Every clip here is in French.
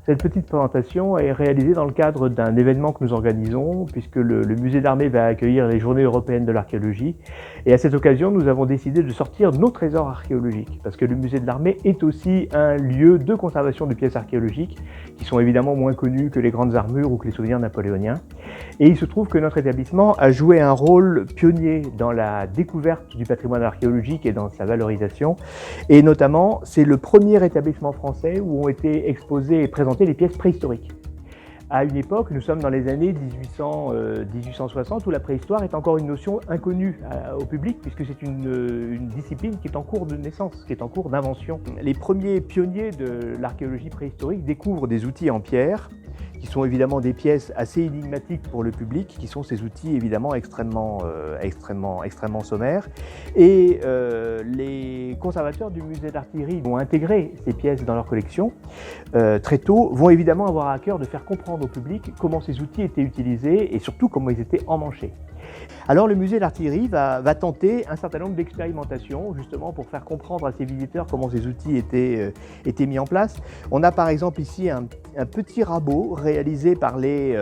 Cette petite présentation est réalisée dans le cadre d'un événement que nous organisons, puisque le musée d'Armée va accueillir les Journées européennes de l'archéologie. Et à cette occasion, nous avons décidé de sortir nos trésors archéologiques, parce que le musée de l'Armée est aussi un lieu de conservation de pièces archéologiques, qui sont évidemment moins connues que les grandes armures ou que les souvenirs napoléoniens. Et il se trouve que notre établissement a joué un rôle pionnier dans la découverte du patrimoine archéologique et dans sa valorisation. Et notamment, c'est le premier établissement français où ont été exposés et présentés les pièces préhistoriques. À une époque, nous sommes dans les années 1860, où la préhistoire est encore une notion inconnue au public, puisque c'est une discipline qui est en cours de naissance, qui est en cours d'invention. Les premiers pionniers de l'archéologie préhistorique découvrent des outils en pierre, qui sont évidemment des pièces assez énigmatiques pour le public, qui sont ces outils évidemment extrêmement sommaires. Et les conservateurs du musée d'artillerie vont intégrer ces pièces dans leur collection très tôt, vont évidemment avoir à cœur de faire comprendre au public comment ces outils étaient utilisés et surtout comment ils étaient emmanchés. Alors le musée d'artillerie va tenter un certain nombre d'expérimentations justement pour faire comprendre à ses visiteurs comment ces outils étaient mis en place. On a par exemple ici un petit rabot réalisé par les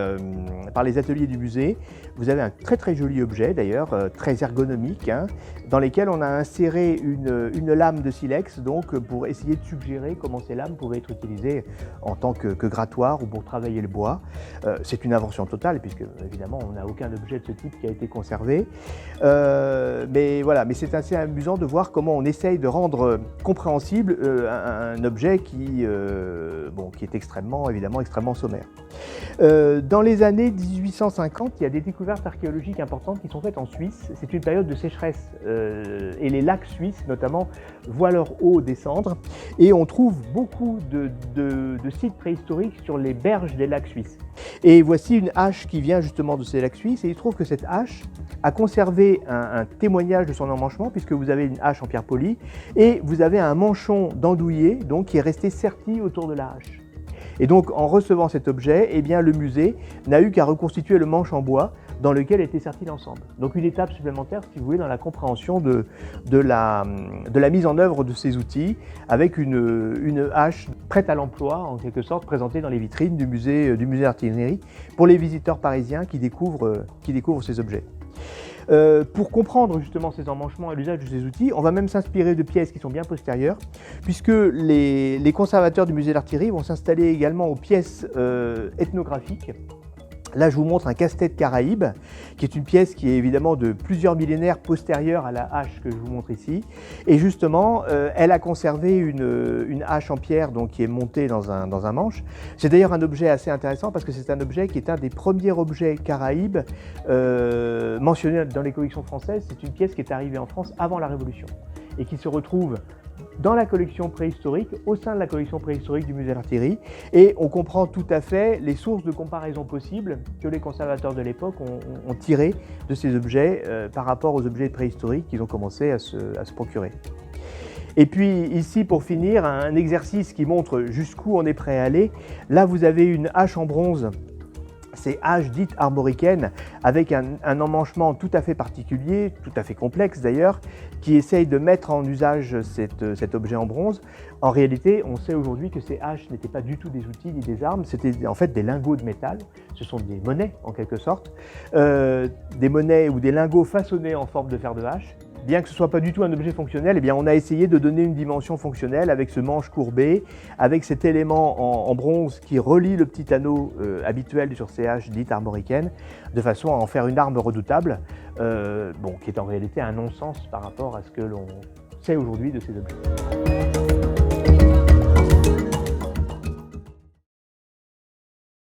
ateliers du musée. Vous avez un très joli objet d'ailleurs, très ergonomique, dans lequel on a inséré une lame de silex donc, pour essayer de suggérer comment ces lames pouvaient être utilisées en tant que grattoir ou pour travailler le bois. C'est une invention totale puisque évidemment on n'a aucun objet de ce type qui a été conservé. Mais c'est assez amusant de voir comment on essaye de rendre compréhensible un objet qui est évidemment extrêmement sommaire. Dans les années 1850, il y a des découvertes archéologiques importantes qui sont faites en Suisse. C'est une période de sécheresse et les lacs suisses notamment voient leur eau descendre et on trouve beaucoup de sites préhistoriques sur les berges des lacs suisses. Et voici une hache qui vient justement de ces lacs suisses et il se trouve que cette hache a conservé un témoignage de son emmanchement puisque vous avez une hache en pierre polie et vous avez un manchon d'andouiller donc qui est resté serti autour de la hache. Et donc en recevant cet objet, eh bien, le musée n'a eu qu'à reconstituer le manche en bois dans lequel était serti l'ensemble. Donc une étape supplémentaire, si vous voulez, dans la compréhension de la mise en œuvre de ces outils, avec une hache prête à l'emploi, en quelque sorte, présentée dans les vitrines du musée d'artillerie, pour les visiteurs parisiens qui découvrent ces objets. Pour comprendre justement ces emmanchements et l'usage de ces outils, on va même s'inspirer de pièces qui sont bien postérieures, puisque les conservateurs du musée d'artillerie vont s'installer également aux pièces ethnographiques. Là, je vous montre un casse-tête Caraïbe, qui est une pièce qui est évidemment de plusieurs millénaires postérieure à la hache que je vous montre ici. Et justement, elle a conservé une hache en pierre donc, qui est montée dans un manche. C'est d'ailleurs un objet assez intéressant parce que c'est un objet qui est un des premiers objets Caraïbes mentionnés dans les collections françaises. C'est une pièce qui est arrivée en France avant la Révolution et qui se retrouve dans la collection préhistorique, au sein de la collection préhistorique du musée d'artillerie, et on comprend tout à fait les sources de comparaison possibles que les conservateurs de l'époque ont tirées de ces objets par rapport aux objets préhistoriques qu'ils ont commencé à se procurer. Et puis ici, pour finir, un exercice qui montre jusqu'où on est prêt à aller. Là, vous avez une hache en bronze. Ces haches dites armoricaines avec un emmanchement tout à fait particulier, tout à fait complexe d'ailleurs, qui essaye de mettre en usage cet objet en bronze. En réalité, on sait aujourd'hui que ces haches n'étaient pas du tout des outils ni des armes, c'était en fait des lingots de métal, ce sont des monnaies en quelque sorte, des monnaies ou des lingots façonnés en forme de fer de hache. Bien que ce ne soit pas du tout un objet fonctionnel, eh bien on a essayé de donner une dimension fonctionnelle avec ce manche courbé, avec cet élément en bronze qui relie le petit anneau habituel sur ces haches dites armoricaines, de façon à en faire une arme redoutable, qui est en réalité un non-sens par rapport à ce que l'on sait aujourd'hui de ces objets.